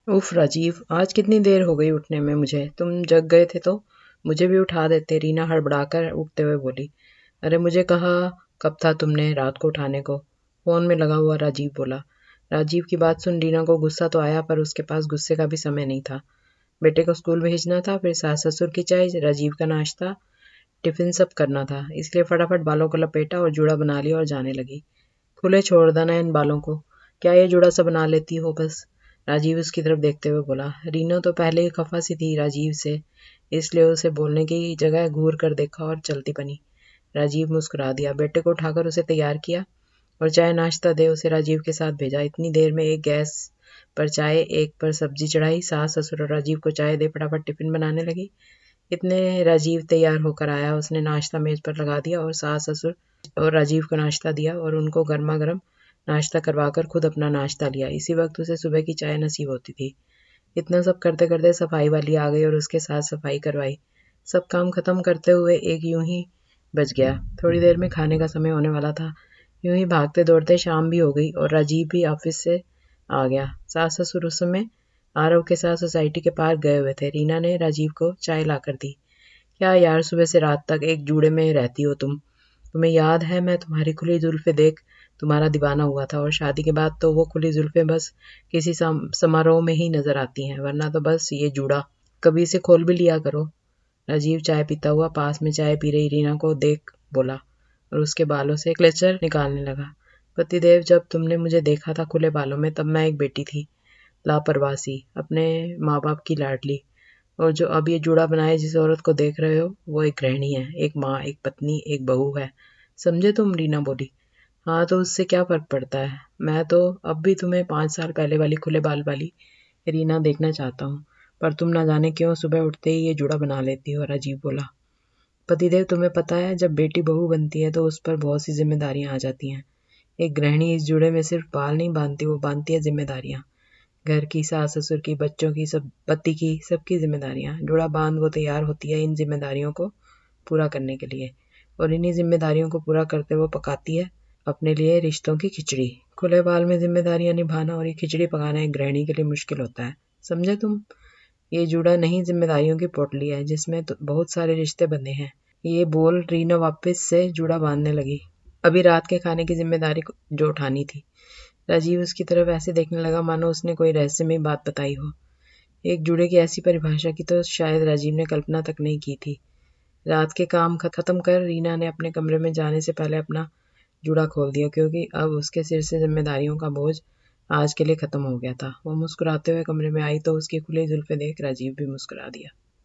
उफ राजीव, आज कितनी देर हो गई उठने में मुझे। तुम जग गए थे तो मुझे भी उठा देते, रीना हड़बड़ाकर उठते हुए बोली। अरे मुझे कहा कब था तुमने रात को उठाने को, फोन में लगा हुआ राजीव बोला। राजीव की बात सुन रीना को गुस्सा तो आया, पर उसके पास गुस्से का भी समय नहीं था। बेटे को स्कूल भेजना था, फिर सास ससुर की चाय, राजीव का नाश्ता, टिफिन सब करना था, इसलिए फटाफट बालों को लपेटा और जूड़ा बना लिया और जाने लगी। खुले छोड़ देना इन बालों को, क्या ये जुड़ा सा बना लेती हो बस। राजीव उसकी तरफ देखते हुए बोला। रीना तो पहले ही खफा सी थी राजीव से, इसलिए उसे बोलने की जगह घूर कर देखा और चलती बनी। राजीव मुस्कुरा दिया, बेटे को उठाकर उसे तैयार किया और चाय नाश्ता दे उसे राजीव के साथ भेजा। इतनी देर में एक गैस पर चाय, एक पर सब्जी चढ़ाई, सास ससुर और राजीव को चाय दे फटाफट टिफिन बनाने लगी। इतने राजीव तैयार होकर आया, उसने नाश्ता मेज पर लगा दिया और सास ससुर और राजीव को नाश्ता दिया और उनको गर्मा गर्म नाश्ता करवाकर खुद अपना नाश्ता लिया। इसी वक्त उसे सुबह की चाय नसीब होती थी। इतना सब करते करते सफाई वाली आ गई और उसके साथ सफाई करवाई। सब काम खत्म करते हुए एक यूं ही बज गया। थोड़ी देर में खाने का समय होने वाला था। यूं ही भागते दौड़ते शाम भी हो गई और राजीव भी ऑफिस से आ गया। सास ससुर उस समय आरव के साथ सोसाइटी के पार्क गए हुए थे। रीना ने राजीव को चाय लाकर दी। क्या यार, सुबह से रात तक एक जूड़े में रहती हो तुम। तुम्हें याद है मैं तुम्हारी खुली जुल्फे देख तुम्हारा दीवाना हुआ था, और शादी के बाद तो वो खुली जुल्फे बस किसी समारोह में ही नजर आती हैं, वरना तो बस ये जूड़ा। कभी इसे खोल भी लिया करो। राजीव चाय पीता हुआ पास में चाय पी रही रीना को देख बोला और उसके बालों से क्लेचर निकालने लगा। पतिदेव, जब तुमने मुझे देखा था खुले बालों में, तब मैं एक बेटी थी, लापरवाह सी, अपने माँ बाप की लाडली। और जो अब ये जूड़ा बनाए जिस औरत को देख रहे हो, वो एक गृहिणी है, एक माँ, एक पत्नी, एक बहू है। समझे तुम? रीना बोली। हाँ तो उससे क्या फर्क पड़ता है, मैं तो अब भी तुम्हें 5 साल पहले वाली खुले बाल वाली रीना देखना चाहता हूँ, पर तुम ना जाने क्यों सुबह उठते ही ये जूड़ा बना लेती हो। राजीव बोला। पतिदेव, तुम्हें पता है जब बेटी बहू बनती है तो उस पर बहुत सी जिम्मेदारियां आ जाती हैं। एक गृहिणी इस जूड़े में सिर्फ बाल नहीं बांधती, वो बांधती है जिम्मेदारियां। घर की, सास ससुर की, बच्चों की, सब पति की, सबकी जिम्मेदारियां। जूड़ा बांध वो तैयार होती है इन जिम्मेदारियों को पूरा करने के लिए, और इन्हीं जिम्मेदारियों को पूरा करते वो पकाती है अपने लिए रिश्तों की खिचड़ी। खुले बाल में जिम्मेदारियां निभाना और ये खिचड़ी पकाना एक गृहिणी के लिए मुश्किल होता है, समझे तुम? ये जूड़ा नहीं, जिम्मेदारियों की पोटली है जिसमें तो बहुत सारे रिश्ते बंधे हैं। ये बोल रीना वापस से जूड़ा बांधने लगी। अभी रात के खाने की जिम्मेदारी जो उठानी थी। राजीव उसकी तरफ ऐसे देखने लगा मानो उसने कोई रहस्यमय बात बताई हो। एक जूड़े की ऐसी परिभाषा की तो शायद राजीव ने कल्पना तक नहीं की थी। रात के काम खत्म कर रीना ने अपने कमरे में जाने से पहले अपना जूड़ा खोल दिया, क्योंकि अब उसके सिर से जिम्मेदारियों का बोझ आज के लिए खत्म हो गया था। वो मुस्कुराते हुए कमरे में आई तो उसकी खुली जुल्फे देख राजीव भी मुस्कुरा दिया।